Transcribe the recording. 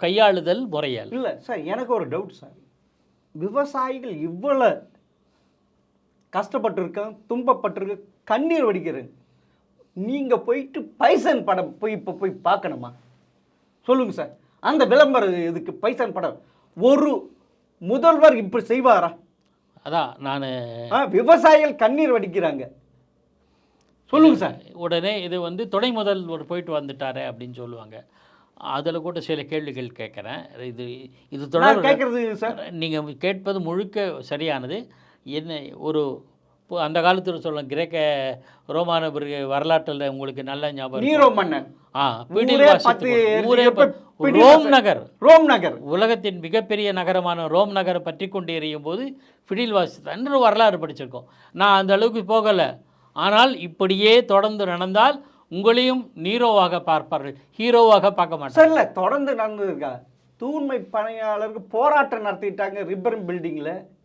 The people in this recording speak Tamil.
கையாளுதல் முறையால். இல்லை சார், எனக்கு ஒரு டவுட் சார். விவசாயிகள் இவ்வளோ கஷ்டப்பட்டிருக்காங்க, துன்பப்பட்டிருக்க, கண்ணீர் வடிக்கிறேன். நீங்கள் போயிட்டு பைசன் படம் இப்போ போய் பார்க்கணுமா? சொல்லுங்க சார். அந்த விளம்பரம் இதுக்கு பைசன் படம் ஒரு முதல்வர் இப்படி செய்வாரா? அதான் நான் விவசாயிகள் கண்ணீர் வடிக்கிறாங்க. சொல்லுங்க சார். உடனே இது வந்து துணை முதல்வர் போயிட்டு வந்துட்டாரு அப்படின்னு சொல்லுவாங்க. அதில் கூட சில கேள்விகள் கேட்குறேன். இது தொடர் கேட்குறது சார். நீங்கள் கேட்பது முழுக்க சரியானது. என்ன ஒரு அந்த காலத்தில் சொல்ல கிரேக்க ரோமான வரலாற்றில் உங்களுக்கு நல்ல ஞாபகம், நீரோ மன்னன் ரோம் நகர் உலகத்தின் மிகப்பெரிய நகரமான ரோம் நகரை பற்றி கொண்டு எறியும் போது பிடில் வாசித்தான் வரலாறு படிச்சிருக்கோம். நான் அந்த அளவுக்கு போகலை. ஆனால் இப்படியே தொடர்ந்து நடந்தால் உங்களையும் நீரோவாக பார்ப்பார்கள், ஹீரோவாக பார்க்க மாட்டாங்க. இல்லை, தொடர்ந்து நடந்ததுக்கா? தூய்மை பணியாளருக்கு போராட்டம் நடத்திட்டாங்க ரிப்பன் பில்டிங்கில்.